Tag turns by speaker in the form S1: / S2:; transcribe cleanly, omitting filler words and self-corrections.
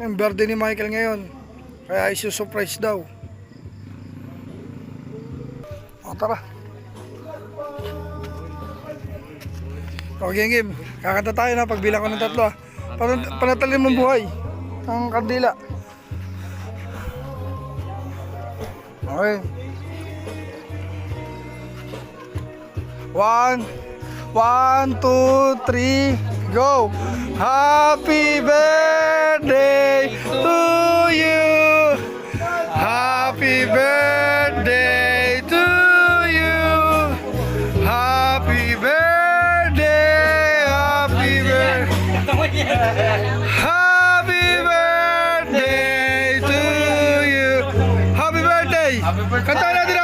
S1: Ang birthday ni Michael ngayon. Kaya isu-surprise daw. O tara. O game. Kakanta tayo na pagbilang ko ng 3 ah. Panatalin mong buhay. Ang kandila. Okay. 1, 2, 3, go! Happy birthday to you! Happy birthday to you! Happy birthday! Happy birthday! Happy birthday to you! Happy birthday! Kanta natin